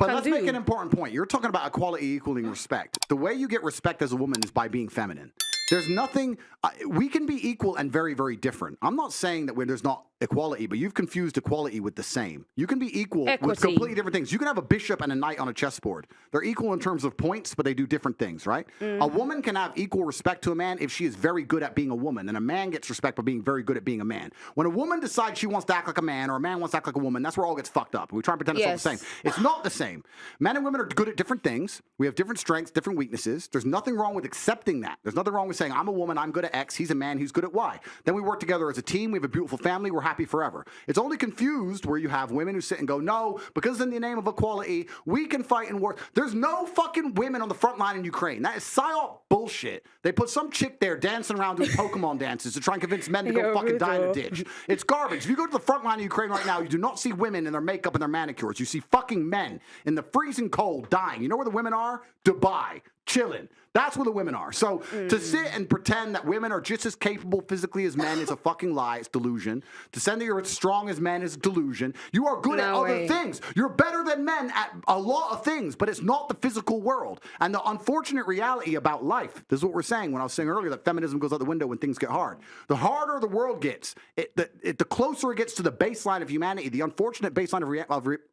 But let's make an important point. You're talking about equality equaling respect. The way you get respect as a woman is by being feminine. There's nothing, we can be equal and very, very different. I'm not saying that there's not equality, but you've confused equality with the same. You can be equal with completely different things. You can have a bishop and a knight on a chessboard. They're equal in terms of points, but they do different things, right? A woman can have equal respect to a man if she is very good at being a woman, and a man gets respect by being very good at being a man. When a woman decides she wants to act like a man or a man wants to act like a woman, that's where all gets fucked up. We try and pretend it's all the same. It's not the same. Men and women are good at different things. We have different strengths, different weaknesses. There's nothing wrong with accepting that. There's nothing wrong with saying, I'm a woman, I'm good at X, he's a man, he's good at Y. Then we work together as a team, we have a beautiful family, we're happy forever. It's only confused where you have women who sit and go, no, because in the name of equality, we can fight in war. There's no fucking women on the front line in Ukraine. That is psyop bullshit. They put some chick there dancing around doing Pokemon dances to try and convince men to go fucking die in a ditch. It's garbage. If you go to the front line of Ukraine right now, you do not see women in their makeup and their manicures. You see fucking men in the freezing cold dying. You know where the women are? Dubai. Chilling. That's where the women are. So to sit and pretend that women are just as capable physically as men is a fucking lie. It's delusion. To say that you're as strong as men is delusion. You are good at other things. You're better than men at a lot of things, but it's not the physical world. And the unfortunate reality about life, this is what we're saying when I was saying earlier that feminism goes out the window when things get hard. The harder the world gets, the closer it gets to the baseline of humanity. The unfortunate baseline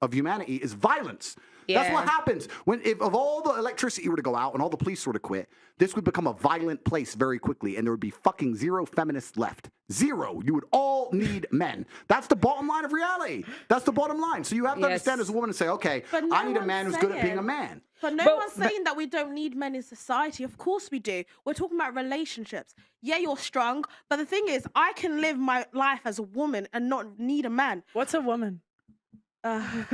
of humanity is violence. Yeah. That's what happens. If all the electricity were to go out and all the police were to quit, this would become a violent place very quickly, and there would be fucking zero feminists left. Zero. You would all need men. That's the bottom line of reality. That's the bottom line. So you have to understand as a woman and say, okay, I need a man who's good at being a man. But one's saying that we don't need men in society. Of course we do. We're talking about relationships. Yeah, you're strong, but the thing is, I can live my life as a woman and not need a man. What's a woman? Pearl,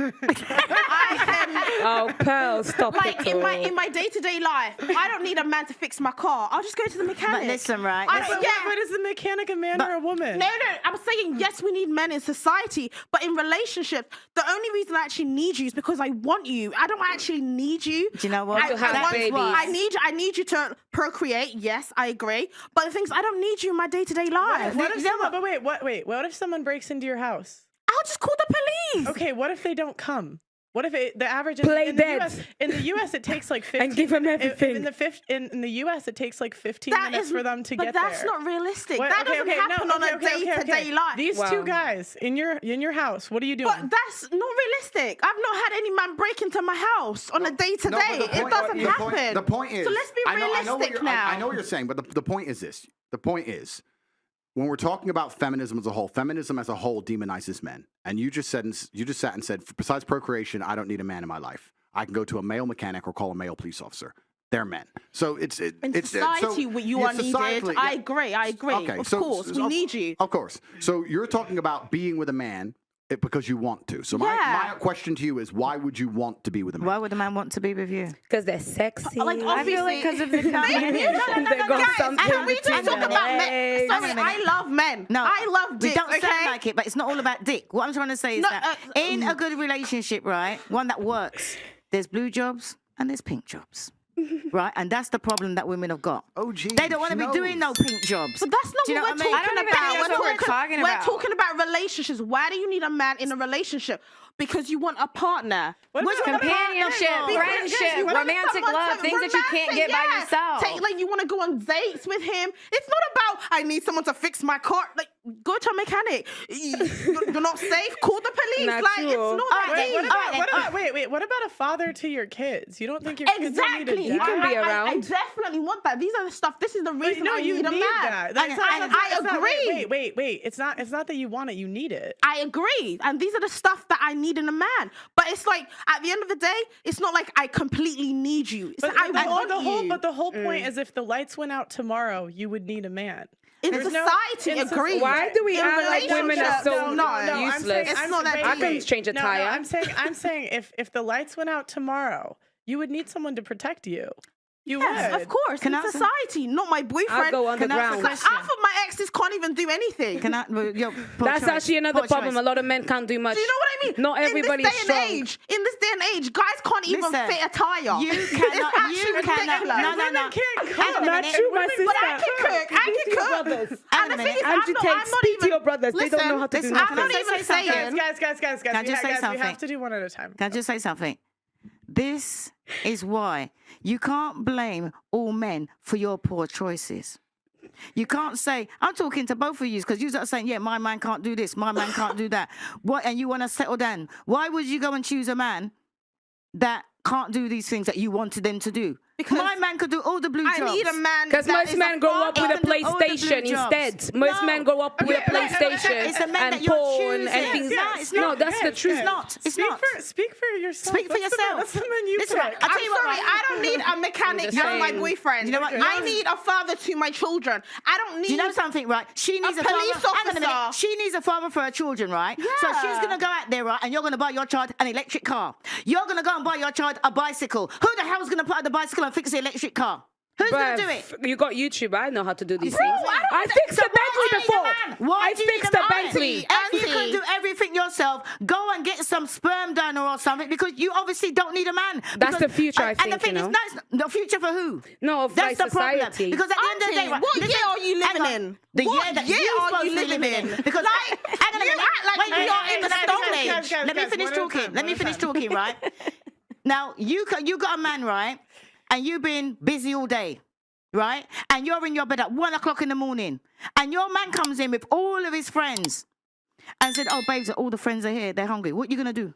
stop it. In my day-to-day life, I don't need a man to fix my car. I'll just go to the mechanic. But listen, right? But is the mechanic a man or a woman? No. I'm saying yes, we need men in society, but in relationships, the only reason I actually need you is because I want you. I don't actually need you. Do you know what? I need you to procreate. Yes, I agree. But the thing is, I don't need you in my day-to-day life. What if someone breaks into your house? I'll just call the police. Okay, what if they don't come? What if the average in the US it takes like 15 and give them everything. In the US it takes like 15 minutes for them to get there. But that's not realistic. That doesn't happen on a day-to-day life. These two guys in your house, what are you doing? But that's not realistic. I've not had any man break into my house on a day-to-day. It doesn't happen. The point is, so let's be realistic now. I know what you're saying, but the point is this. The point is, when we're talking about feminism as a whole demonizes men. And you just sat and said, besides procreation, I don't need a man in my life. I can go to a male mechanic or call a male police officer. They're men. So it's society, you are needed. I agree. Okay, of course, we need you. Of course. So you're talking about being with a man because you want to. So my question to you is, why would you want to be with a man? Why would a man want to be with you? Because they're sexy. Like, obviously, because of the Can we just talk about men? Sorry, I love men. No, I love dick. We don't sound like it, but it's not all about dick. What I'm trying to say is that in a good relationship, right, one that works, there's blue jobs and there's pink jobs. Right, and that's the problem that women have got. Oh, geez, they don't want to be doing no pink jobs. But that's not what we're talking about. We're talking about relationships. Why do you need a man in a relationship? Because you want a partner. Companionship, friendship, romantic love, things that you can't get by yourself. Like you want to go on dates with him. It's not about I need someone to fix my car. Like go to a mechanic. You're not safe. Call the police. It's not that deep. What about a father to your kids? You don't think your kids need a dad? You can be around. I definitely want that. These are the stuff. This is the reason I need a man. I agree. Wait. It's not that you want it. You need it. I agree. And these are the stuff that I need in a man. But it's like at the end of the day, it's not like I completely need you. It's like, I want you. But the whole point is, if the lights went out tomorrow, you would need a man. In society, agree. Why do we act like women are so useless? It's not that I can change a tire. I'm saying if the lights went out tomorrow, you would need someone to protect you. You would. Of course. In society, not my boyfriend. I'll go underground. Half of my exes can't even do anything. That's actually another problem. A lot of men can't do much. Do you know what I mean? Not everybody's strong. In this day and age, guys can't even fit a tire. You cannot. No. Can't cook. Not true, my sister. But I can cook. And the thing is, speak to your brothers. They don't know how to do nothing. I'm not even saying. Guys. Can I just say something? We have to do one at a time. Can I just say something? This is why you can't blame all men for your poor choices. You can't say, I'm talking to both of you because you are saying, yeah, my man can't do this, my man can't do that. What? And you want to settle down. Why would you go and choose a man that can't do these things that you wanted them to do? Because my man could do all the blue jobs. I need a man. Because most men grow up with a PlayStation instead. Most men grow up with a PlayStation and porn and things. No, that's the truth. It's not. Speak for yourself. Speak for yourself. That's the man you Listen, pick. I'll tell you what, Sorry, I don't need a mechanic as my boyfriend. You know what? I need a father to my children. I don't need. Do you know something, right? She needs a police father. Hang on a minute. officer. She needs a father for her children, right? So she's gonna go out there, right? And you're gonna buy your child an electric car. You're gonna go and buy your child a bicycle. Who the hell's gonna put out the bicycle and fix the electric car? Who's going to do it? You got YouTube. I know how to do these things. I fixed the Bentley before. Why I fixed the Bentley. And you can do everything yourself. Go and get some sperm donor or something because you obviously don't need a man. That's the future, I think, And the thing is, the future for who? No, of That's like the problem. society. Because at the end of the day, right, what year are you living in? The What year that year you're are supposed you to be living living in? Because hang on a you minute. act like Wait, you're in the Stone Age. Let me finish talking. Let me finish talking, right? Now, you got a man, right? And you've been busy all day, right? And you're in your bed at 1 o'clock in the morning. And your man comes in with all of his friends and said, oh, babes, all the friends are here. They're hungry. What are you going to do?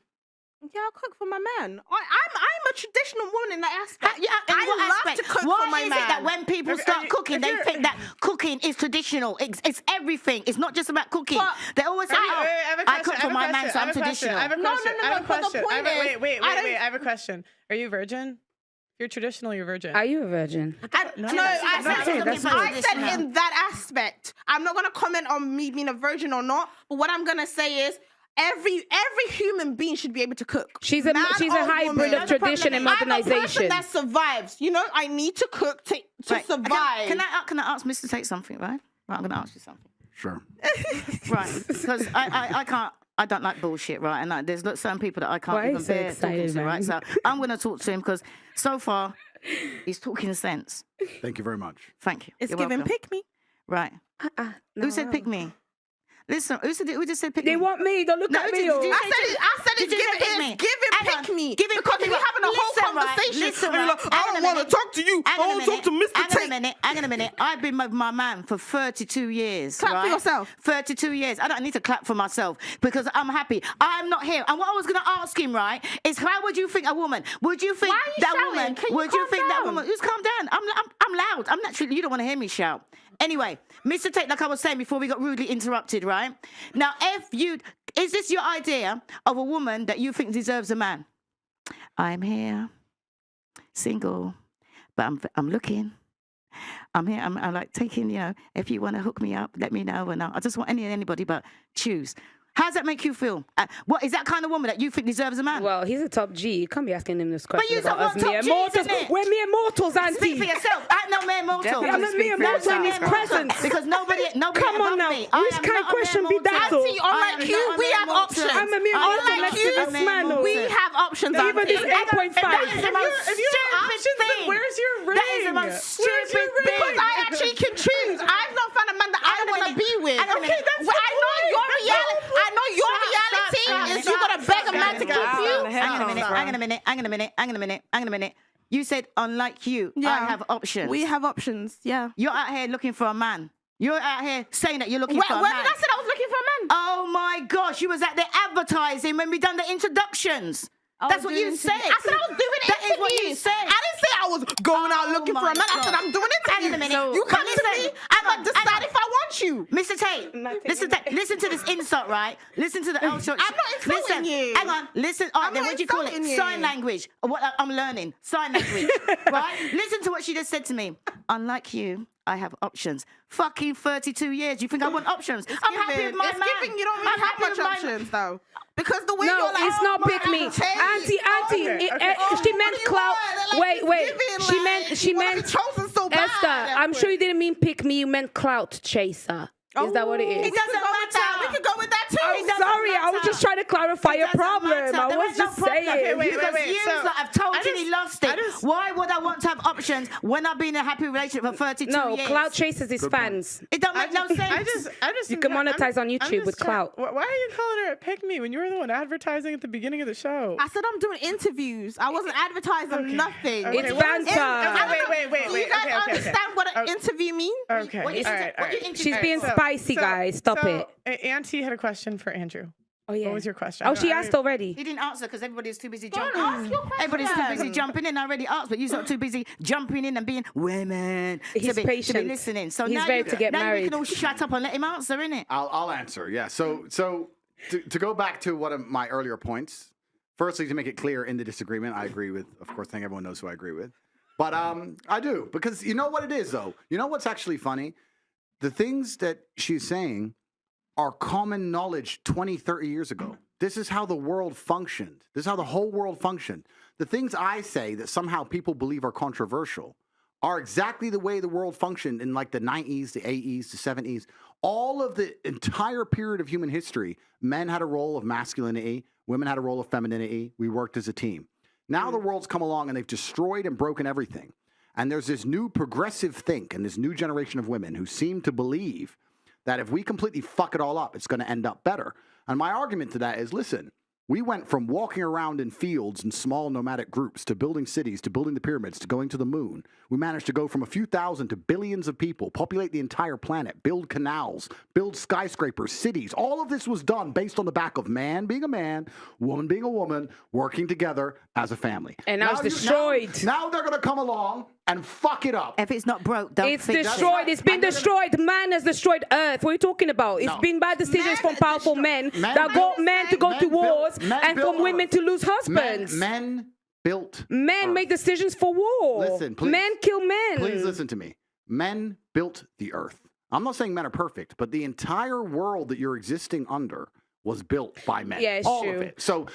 Yeah, I'll cook for my man. I'm a traditional woman in that aspect. I love to cook for my Why is man. it that when people start cooking, they think that cooking is traditional? It's everything. It's not just about cooking. They always say, I cook for my man, so I'm traditional. I have a question. No, I have a but the question. point is, Wait. I have a question. Are you virgin? If you're traditional, you're virgin. Are you a virgin? I said in that aspect. I'm not going to comment on me being a virgin or not, but what I'm going to say is, every human being should be able to cook. She's a hybrid of tradition and modernization. I'm a person that survives. You know, I need to cook to survive. Can I ask Mr. Tate something, right? Right, I'm going to ask you something. Sure. Right, because I can't. I don't like bullshit, right? And there's certain people that I can't even bear talking to, right? So I'm going to talk to him because so far he's talking sense. Thank you very much. Thank you. It's You're giving welcome. pick me. Right. Who said pick me? Listen, who just said pick me? They want me. Don't look at me. I said it's giving pick me. Because we're having a whole conversation. Listen, and you're like, I don't want to talk to you. I want to talk to Mr. Tate. Hang on a minute. I've been with my man for 32 years. Clap for yourself. 32 years. I don't need to clap for myself because I'm happy. I'm not here. And what I was going to ask him, right, is how would you think a woman? Would you think that woman? Would you think that woman? Just calm down. I'm loud. I'm naturally. You don't want to hear me shout. Anyway, Mr. Tate, like I was saying before we got rudely interrupted, right? Now, is this your idea of a woman that you think deserves a man? I'm here, single, but I'm looking. I'm here. I'm like taking, if you want to hook me up, let me know. And I just want anybody, but choose. How does that make you feel? What is that kind of woman that you think deserves a man? Well, he's a top G. You can't be asking him this question about us top mere Gs, mortals. isn't it? We're mere mortals, Auntie. Speak for yourself. I'm no mere mortal. I'm a mere mortal in his presence. Because nobody Come on now. me. Which kind of question be that? Auntie, unlike you, we have options. I'm a mere mortal Unlike next to this man. we have options. Even this 8.5. That is the most stupid thing. Where's your ring? That is the most stupid thing. Because I actually can choose. I've not found a man that I want to be with. Okay, that's I know your reality is you gotta beg a man to keep you. Hang on a minute. You said, unlike you, I have options. We have options, yeah. You're out here looking for a man. You're out here saying that you're looking for a man. When did I say I was looking for a man? Oh my gosh, you was out there advertising when we done the introductions. That's what you said. I said I was doing interviews. That is what you said. I didn't say I was going out looking for a man. I said I'm doing interviews. Hang on a minute. You come to me, I'm going to decide if I want you. Mr. Tate, listen to this insult, right? Listen to the L short. I'm not insulting you. Hang on, listen. All right, then what do you call it? Sign language. What I'm learning. Sign language. Right? Listen to what she just said to me. Unlike you, I have options. Fucking 32 years. You think I want options? I'm happy with my man. It's giving you don't really have much options, though. Because the way you're like, it's not pick me. Auntie, she meant clout. Wait. She meant Esther, I'm sure you didn't mean pick me. You meant clout chaser. Is that what it is? It doesn't matter. We could go with that too. I'm sorry. I was just trying to clarify your problem. I was just saying. Because you have totally lost it. Why would I want to have options? options when I've been in a happy relationship for 32 years. No, clout chases his fans. It don't make no sense. I just You can monetize on YouTube with clout. Why are you calling her a pick me when you were the one advertising at the beginning of the show? I said I'm doing interviews. I wasn't advertising nothing. Okay, It's what is- banter. Wait. Do you guys understand what an interview means? Okay. What you All right. She's being spicy, guys. Stop it. Auntie had a question for Andrew. Oh, yeah. What was your question? Oh, she asked already. He didn't answer because everybody's too busy Go on, jumping. ask your question. Everybody's too busy jumping in. I already asked, but you're not too busy jumping in and being women. He's to be patient. listening. So He's now ready to get now married. you can all shut up and let him answer, innit? I'll answer. Yeah. So to go back to one of my earlier points, firstly, to make it clear in the disagreement, I agree with, of course, I think everyone knows who I agree with. But I do, because you know what it is, though? You know what's actually funny? The things that she's saying are common knowledge 20, 30 years ago. This is how the world functioned. This is how the whole world functioned. The things I say that somehow people believe are controversial are exactly the way the world functioned in like the 90s, the 80s, the 70s. All of the entire period of human history, men had a role of masculinity, women had a role of femininity. We worked as a team. Now the world's come along and they've destroyed and broken everything. And there's this new progressive think and this new generation of women who seem to believe that if we completely fuck it all up, it's going to end up better. And my argument to that is, listen, we went from walking around in fields in small nomadic groups to building cities, to building the pyramids, to going to the moon. We managed to go from a few thousand to billions of people, populate the entire planet, build canals, build skyscrapers, cities. All of this was done based on the back of man being a man, woman being a woman, working together as a family. And now it's destroyed. Now they're going to come along and fuck it up. If it's not broke, don't It's fix it. destroyed. It's been destroyed. Man has destroyed Earth. What are you talking about? It's been bad decisions from powerful men that got men to go to wars and from women to lose husbands. Men built Men Earth. make decisions for war. Listen, please. Men kill men. Please listen to me. Men built the earth. I'm not saying men are perfect, but the entire world that you're existing under was built by men. Yeah, it's all true. of it. So,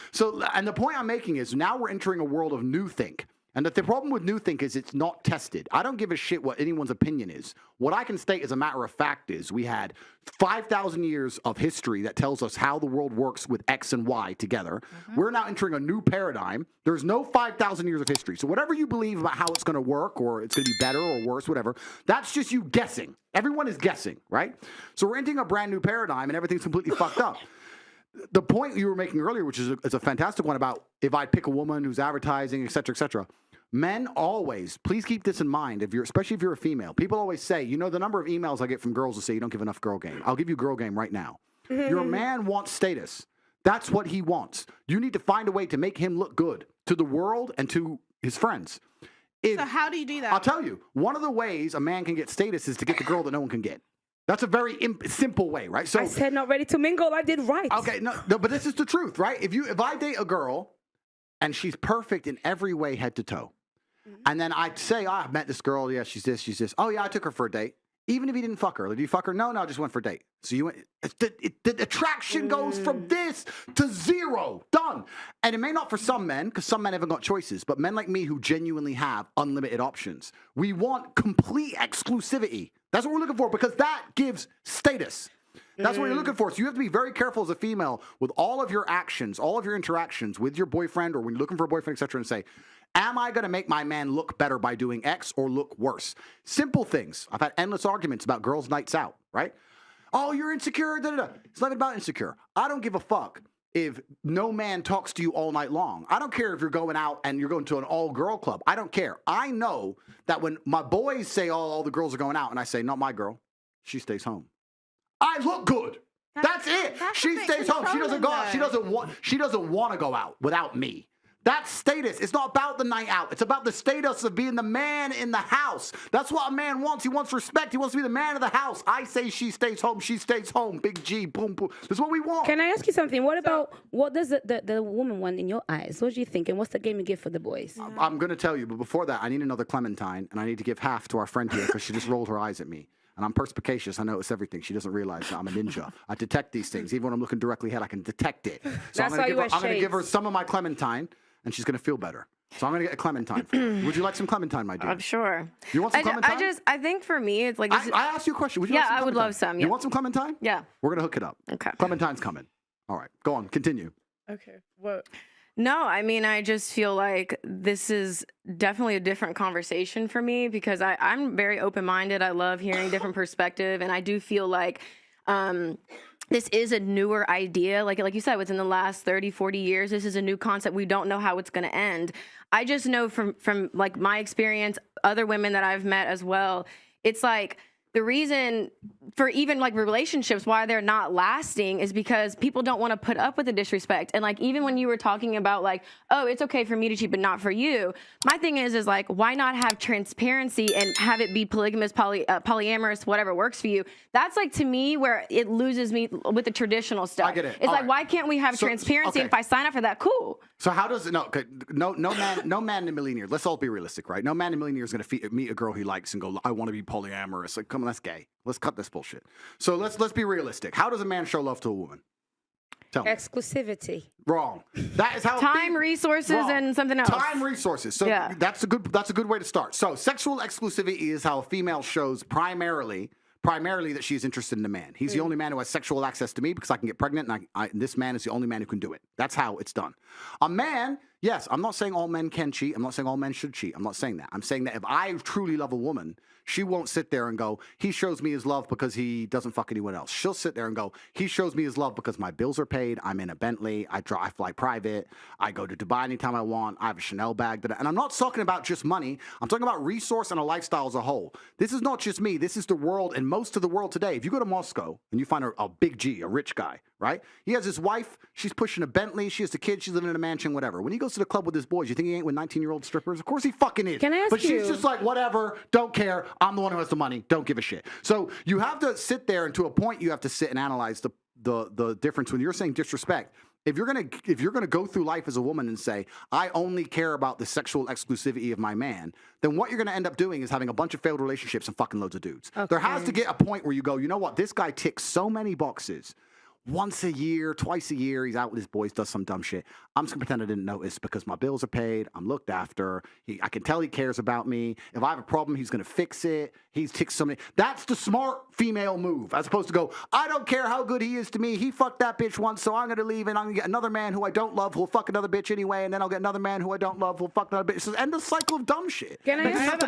and the point I'm making is now we're entering a world of new think. And that the problem with new think is it's not tested. I don't give a shit what anyone's opinion is. What I can state as a matter of fact is we had 5,000 years of history that tells us how the world works with X and Y together. We're now entering a new paradigm. There's no 5,000 years of history. So whatever you believe about how it's going to work or it's going to be better or worse, whatever, that's just you guessing. Everyone is guessing, right? So we're entering a brand new paradigm and everything's completely fucked up. The point you were making earlier, which is a fantastic one about if I pick a woman who's advertising, et cetera, men always, please keep this in mind, especially if you're a female. People always say, you know, the number of emails I get from girls who say you don't give enough girl game. I'll give you girl game right now. Your man wants status. That's what he wants. You need to find a way to make him look good to the world and to his friends. So how do you do that? I'll tell you, one of the ways a man can get status is to get the girl that no one can get. That's a very simple way, right? So I said not ready to mingle. I did right. Okay, no, but this is the truth, right? If I date a girl and she's perfect in every way, head to toe, and then I'd say, I've met this girl. Yeah, she's this. Oh, yeah, I took her for a date. Even if you didn't fuck her, did you fuck her? No, I just went for a date. So you went. The attraction goes from this to zero, done. And it may not for some men, because some men haven't got choices. But men like me who genuinely have unlimited options, we want complete exclusivity. That's what we're looking for because that gives status. That's what you're looking for. So you have to be very careful as a female with all of your actions, all of your interactions with your boyfriend or when you're looking for a boyfriend, et cetera, and say, am I going to make my man look better by doing X or look worse? Simple things. I've had endless arguments about girls' nights out, right? Oh, you're insecure. It's not even about insecure. I don't give a fuck if no man talks to you all night long. I don't care if you're going out and you're going to an all-girl club. I don't care. I know that when my boys say, oh, all the girls are going out, and I say, not my girl, she stays home. I look good. That's it. She stays home. She doesn't go out. She doesn't want to go out without me. That's status. It's not about the night out. It's about the status of being the man in the house. That's what a man wants. He wants respect. He wants to be the man of the house. I say she stays home. She stays home. Big G. Boom, boom. That's what we want. Can I ask you something? What does the woman want in your eyes? What do you think? And what's the game you give for the boys? I'm going to tell you, but before that, I need another Clementine, and I need to give half to our friend here because she just rolled her eyes at me. And I'm perspicacious. I notice everything. She doesn't realize that I'm a ninja. I detect these things. Even when I'm looking directly ahead, I can detect it. So I'm going to give her some of my Clementine, and she's going to feel better. So I'm going to get a Clementine for her. Would you like some Clementine, my dear? I'm sure. You want some Clementine? I think for me, it's like... I asked you a question. Would you like some I would Clementine? love some, yeah. You want some Clementine? Yeah. We're going to hook it up. Okay. Clementine's coming. All right. Go on. Continue. Okay. What? No, I mean, I just feel like this is definitely a different conversation for me because I'm very open-minded. I love hearing different perspective, and I do feel like this is a newer idea. Like you said, within the last 30, 40 years, this is a new concept. We don't know how it's going to end. I just know from like my experience, other women that I've met as well, it's like the reason for even like relationships, why they're not lasting is because people don't want to put up with the disrespect. And like, even when you were talking about like, oh, it's okay for me to cheat, but not for you. My thing is like, why not have transparency and have it be polygamous, polyamorous, whatever works for you? That's like, to me, where it loses me with the traditional stuff. I get it. It's like, why can't we have transparency? And if I sign up for that, cool. So how does it, no man in a million years, let's all be realistic, right? No man in a million years is going to meet a girl he likes and go, I want to be polyamorous. Like, come on, that's gay. Let's cut this bullshit. So let's be realistic. How does a man show love to a woman? Tell me. Exclusivity. Wrong. That is how time, resources, and something else. Time, resources. So that's a good way to start. So sexual exclusivity is how a female shows primarily that she's interested in a man. He's the only man who has sexual access to me because I can get pregnant, and this man is the only man who can do it. That's how it's done. A man, yes, I'm not saying all men can cheat. I'm not saying all men should cheat. I'm not saying that. I'm saying that if I truly love a woman, she won't sit there and go, he shows me his love because he doesn't fuck anyone else. She'll sit there and go, he shows me his love because my bills are paid, I'm in a Bentley, I fly private, I go to Dubai anytime I want, I have a Chanel bag. And I'm not talking about just money. I'm talking about resource and a lifestyle as a whole. This is not just me. This is the world, and most of the world today. If you go to Moscow and you find a big G, a rich guy, right? He has his wife, she's pushing a Bentley, she has the kids, she's living in a mansion, whatever. When he goes to the club with his boys, you think he ain't with 19-year-old strippers? Of course he fucking is. Can I ask but you? She's just like, whatever, don't care. I'm the one who has the money. Don't give a shit. So you have to sit there, and to a point, you have to sit and analyze the difference. When you're saying disrespect, if you're gonna go through life as a woman and say, I only care about the sexual exclusivity of my man, then what you're gonna end up doing is having a bunch of failed relationships and fucking loads of dudes. Okay. There has to get a point where you go, you know what, this guy ticks so many boxes. Once a year, twice a year, he's out with his boys, does some dumb shit. I'm just gonna pretend I didn't notice because my bills are paid, I'm looked after, I can tell he cares about me. If I have a problem, he's gonna fix it. He's ticked so many. That's the smart female move, as opposed to go, I don't care how good he is to me. He fucked that bitch once, so I'm gonna leave and I'm gonna get another man who I don't love who'll fuck another bitch anyway, and then I'll get another man who I don't love who'll fuck another bitch. It's just end the cycle of dumb shit. Can I have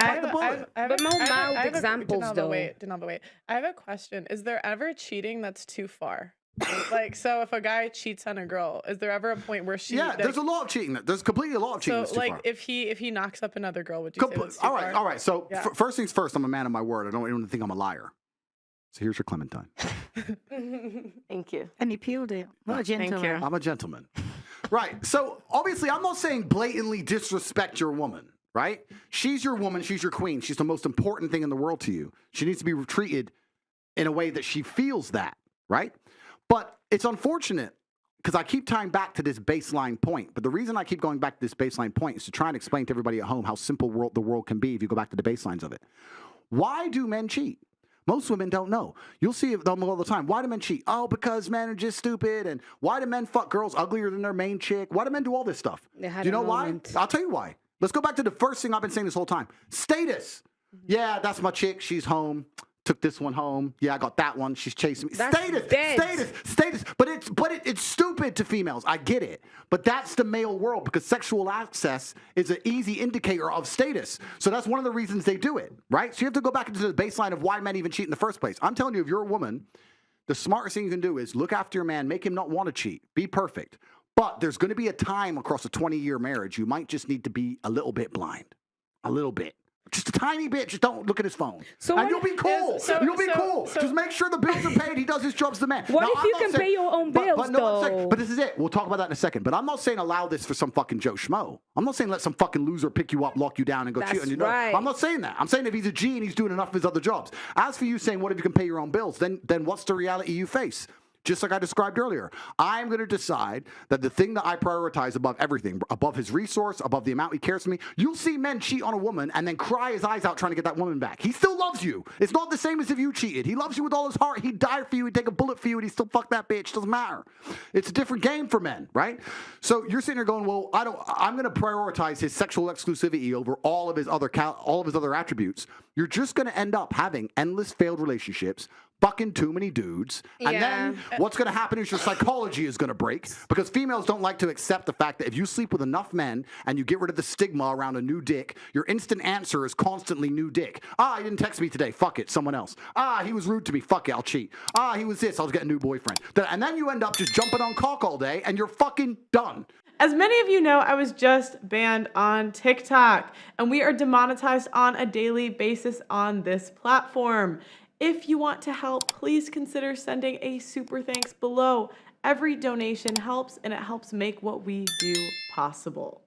but more mild examples though? I have a question. Is there ever cheating that's too far? Like, so if a guy cheats on a girl, is there ever a point where she? Yeah, there's a lot of cheating. There's completely a lot of cheating. So, that's too like, far. if he knocks up another girl, would you say that's too all right, far? all right. So Yeah. first things first, I'm a man of my word. I don't even think I'm a liar. So here's your Clementine. Thank you. And he peeled it. What a gentleman. Thank you. I'm a gentleman. Right. So obviously, I'm not saying blatantly disrespect your woman. Right? She's your woman. She's your queen. She's the most important thing in the world to you. She needs to be treated in a way that she feels that. Right? But it's unfortunate because I keep tying back to this baseline point. But the reason I keep going back to this baseline point is to try and explain to everybody at home how simple the world can be if you go back to the baselines of it. Why do men cheat? Most women don't know. You'll see them all the time. Why do men cheat? Oh, because men are just stupid. And why do men fuck girls uglier than their main chick? Why do men do all this stuff? Do you know why? I'll tell you why. Let's go back to the first thing I've been saying this whole time. Status. Yeah, that's my chick. She's home. Took this one home. Yeah, I got that one. She's chasing me. Status. But it's stupid to females. I get it. But that's the male world because sexual access is an easy indicator of status. So that's one of the reasons they do it, right? So you have to go back into the baseline of why men even cheat in the first place. I'm telling you, if you're a woman, the smartest thing you can do is look after your man, make him not want to cheat, be perfect. But there's going to be a time across a 20-year marriage you might just need to be a little bit blind. A little bit. Just a tiny bit. Just don't look at his phone. And you'll be cool. You'll be cool. Just make sure the bills are paid. He does his job as the man. What if you can pay your own bills, though? But this is it. We'll talk about that in a second. But I'm not saying allow this for some fucking Joe Schmo. I'm not saying let some fucking loser pick you up, lock you down, and go cheat on you. Right. I'm not saying that. I'm saying if he's a G and he's doing enough of his other jobs. As for you saying, what if you can pay your own bills? Then what's the reality you face? Just like I described earlier, I'm going to decide that the thing that I prioritize above everything, above his resource, above the amount he cares for me, you'll see men cheat on a woman and then cry his eyes out trying to get that woman back. He still loves you. It's not the same as if you cheated. He loves you with all his heart. He'd die for you. He'd take a bullet for you, and he'd still fuck that bitch. Doesn't matter. It's a different game for men, right? So you're sitting there going, well, I'm going to prioritize his sexual exclusivity over all of his other attributes. You're just going to end up having endless failed relationships, fucking too many dudes. And then what's going to happen is your psychology is going to break because females don't like to accept the fact that if you sleep with enough men and you get rid of the stigma around a new dick, your instant answer is constantly new dick. He didn't text me today. Fuck it. Someone else. He was rude to me. Fuck it. I'll cheat. He was this. I'll get a new boyfriend. And then you end up just jumping on cock all day and you're fucking done. As many of you know, I was just banned on TikTok, and we are demonetized on a daily basis on this platform. If you want to help, please consider sending a super thanks below. Every donation helps, and it helps make what we do possible.